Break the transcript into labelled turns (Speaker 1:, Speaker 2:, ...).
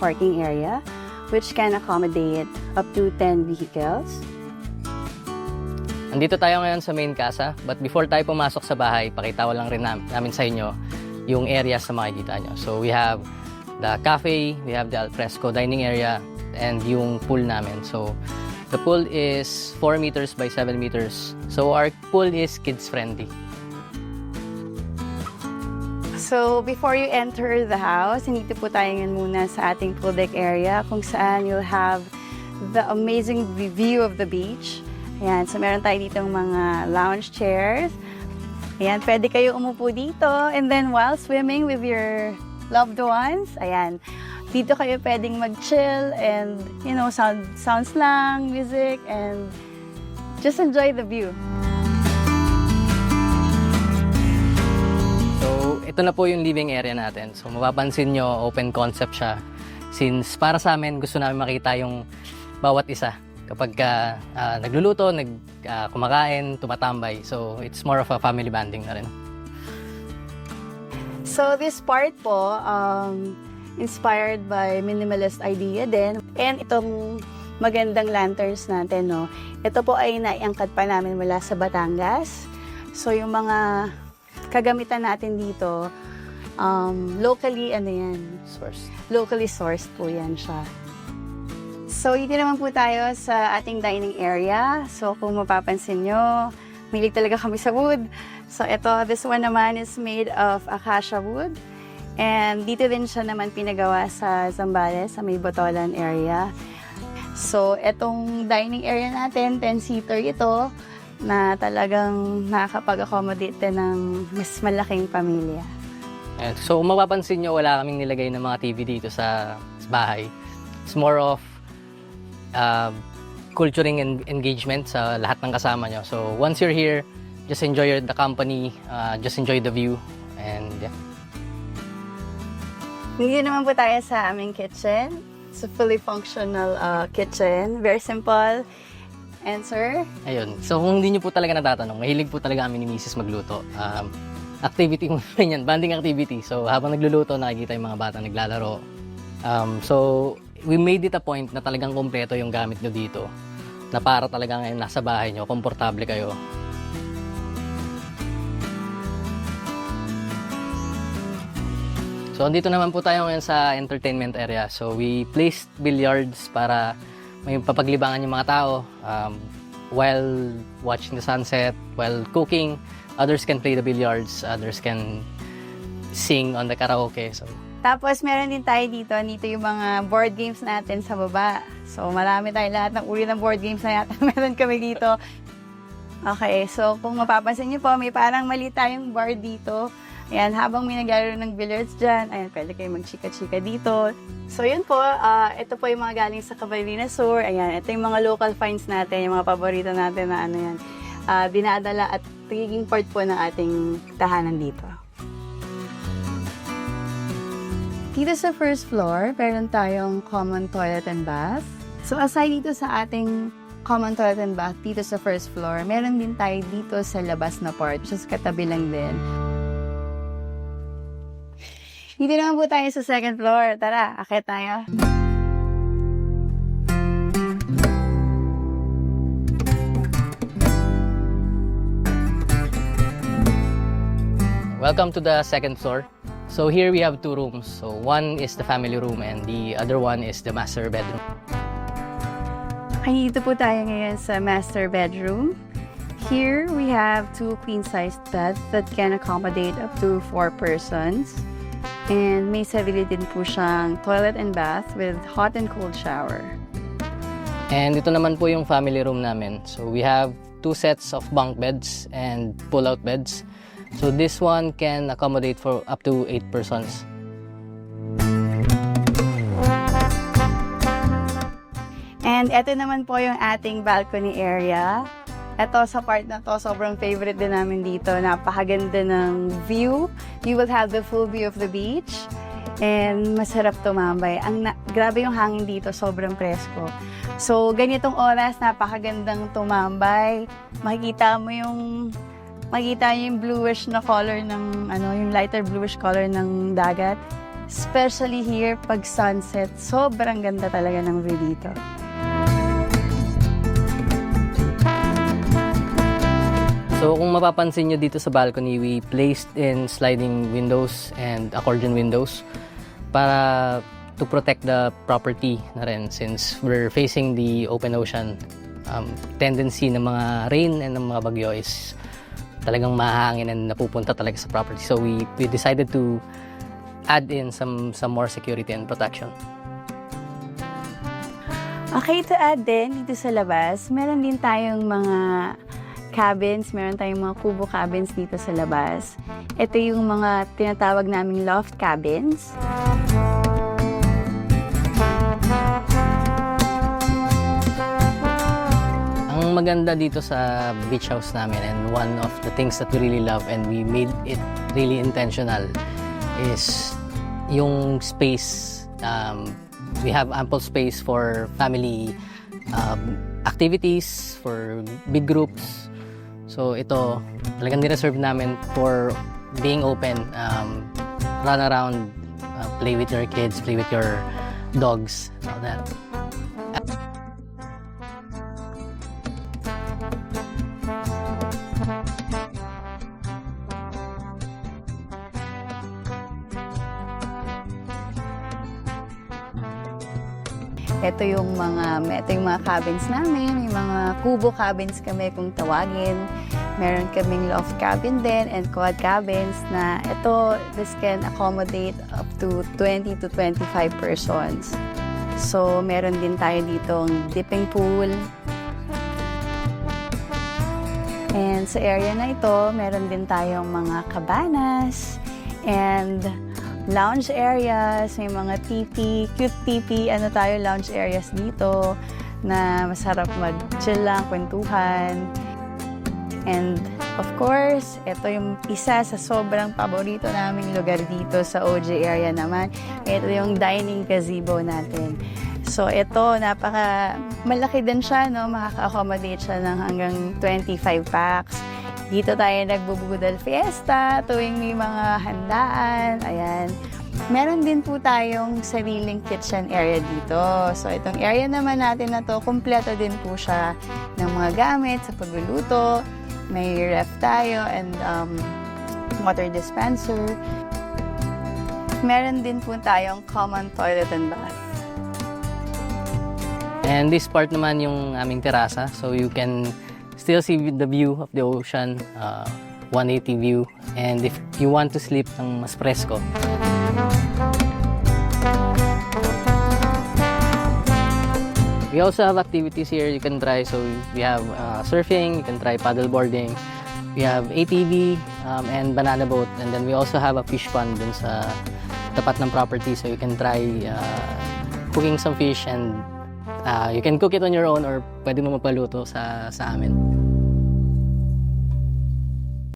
Speaker 1: parking area, which can accommodate up to 10 vehicles.
Speaker 2: Andito tayo ngayon sa main casa, but before tayo pumasok sa bahay, pakita ko lang rin namin sa inyo yung areas na makikita nyo. So we have the cafe, we have the alfresco dining area, and yung pool namin. So the pool is 4 meters by 7 meters. So our pool is kids friendly.
Speaker 1: So before you enter the house, nandito po tayo ngayon muna sa ating pool deck area kung saan you'll have the amazing view of the beach. Ayan, so meron tayo ditong mga lounge chairs. Ayan, pwede kayo umupo dito. And then while swimming with your loved ones, ayan, dito kayo pwedeng mag-chill and, you know, sounds lang, music, and just enjoy the view.
Speaker 2: So ito na po yung living area natin. So mapapansin nyo, open concept siya. Since para sa amin, gusto namin makita yung bawat isa. Kapag nagluluto, kumakain, tumatambay. So, it's more of a family bonding na rin.
Speaker 1: So, this part po, inspired by minimalist idea din. And itong magandang lanterns natin, no? Ito po ay naiangkat pa namin mula sa Batangas. So, yung mga kagamitan natin dito, locally, locally sourced po yan siya. So, dito naman po tayo sa ating dining area. So, kung mapapansin nyo, mahilig talaga kami sa wood. So, this one naman is made of acacia wood. And dito din siya naman pinagawa sa Zambales, sa may Botolan area. So, itong dining area natin, 10-seater ito, na talagang nakakapag-accommodate ng mas malaking pamilya.
Speaker 2: So, kung mapapansin nyo, wala kaming nilagay ng mga TV dito sa bahay. It's more of culturing and engagement sa lahat ng kasama nyo. So, once you're here, just enjoy the company, just enjoy the view, and yeah.
Speaker 1: Dito naman po tayo sa aming kitchen. It's a fully functional kitchen. Very simple. And sir?
Speaker 2: Ayun. So, kung hindi nyo po talaga natatanong, mahilig po talaga kami ni Mrs. magluto. Activity mo yan, bonding activity. So, habang nagluluto, nakikita yung mga bata naglalaro. So, we made it a point na talagang kompleto yung gamit nyo dito. Na para talaga ngayon nasa bahay nyo, komportable kayo. So, andito naman po tayo ngayon sa entertainment area. So, we placed billiards para may papaglibangan yung mga tao. While watching the sunset, while cooking, others can play the billiards, others can sing on the karaoke. So,
Speaker 1: tapos, meron din tayo dito yung mga board games natin sa baba. So, marami tayo lahat ng uri ng board games na yata meron kami dito. Okay, so kung mapapansin niyo po, may parang mali tayong bar dito. Ayan, habang may naglalaro ng billiards dyan, ayan, pwede kayo magchika-chika dito. So, yun po, ito po yung mga galing sa Camarines Sur. Ayan, ito yung mga local finds natin, yung mga paborito natin na ano yan, dinadala at nagiging part po ng ating tahanan dito. Dito sa first floor, meron tayong common toilet and bath. So aside dito sa ating common toilet and bath dito sa first floor, meron din tayo dito sa labas na part, just katabi lang din. Dito naman po tayo sa second floor. Tara, akit tayo.
Speaker 2: welcome to the second floor. So here we have two rooms. So one is the family room and the other one is the master bedroom.
Speaker 1: Dito po tayo ngayon sa master bedroom. Here we have two queen-sized beds that can accommodate up to 4 persons. And may sarili din po siyang toilet and bath with hot and cold shower.
Speaker 2: And ito naman po yung family room namin. So we have 2 sets of bunk beds and pull-out beds. So this one can accommodate for up to 8 persons.
Speaker 1: And ito naman po yung ating balcony area. Ito sa part na to, sobrang favorite din namin dito. Napakaganda ng view. You will have the full view of the beach. And masarap tumambay. Grabe yung hangin dito, sobrang presko. So, ganitong oras, napakagandang tumambay. Makikita yung bluish na color ng, yung lighter bluish color ng dagat. Especially here, pag sunset, sobrang ganda talaga ng view dito.
Speaker 2: So kung mapapansin nyo dito sa balcony, we placed in sliding windows and accordion windows para to protect the property na rin since we're facing the open ocean. Tendency ng mga rain and ng mga bagyo is talagang mahangin and napupunta talaga sa property. So we decided to add in some more security and protection.
Speaker 1: Okay, to add din dito sa labas, meron din tayong mga cabins, meron tayong mga kubo cabins dito sa labas. Ito yung mga tinatawag naming loft cabins.
Speaker 2: Ang maganda dito sa beach house namin and one of the things that we really love and we made it really intentional is yung space. We have ample space for family activities, for big groups. So ito, talagang nireserve namin for being open, run around, play with your kids, play with your dogs, all that.
Speaker 1: Ito yung mga cabins namin, may mga kubo cabins kami kung tawagin. Meron kaming loft cabin din and quad cabins na this can accommodate up to 20 to 25 persons. So, meron din tayo ditong dipping pool. And sa area na ito, meron din tayong mga cabanas and lounge areas, may mga teepee, cute teepee, lounge areas dito na masarap mag-chill lang, kwentuhan. And of course, ito yung isa sa sobrang paborito naming lugar dito sa OJ area naman. Ito yung dining gazebo natin. So ito, malaki din siya, no? Makaka-accommodate siya ng hanggang 25 packs. Dito tayo nagbubudal fiesta, tuwing may mga handaan, ayan. Meron din po tayong sariling kitchen area dito. So, itong area naman natin na to, kumpleto din po siya ng mga gamit sa pagluluto. May ref tayo and water dispenser. Meron din po tayong common toilet and bath.
Speaker 2: And this part naman yung aming terasa, so you can still see the view of the ocean, 180 view. And if you want to sleep ng mas presko, we also have activities here you can try. So we have surfing, you can try paddleboarding. We have ATV and banana boat. And then we also have a fish pond dun sa tapat ng property. So you can try cooking some fish and you can cook it on your own or pwede mo mapaluto sa amin.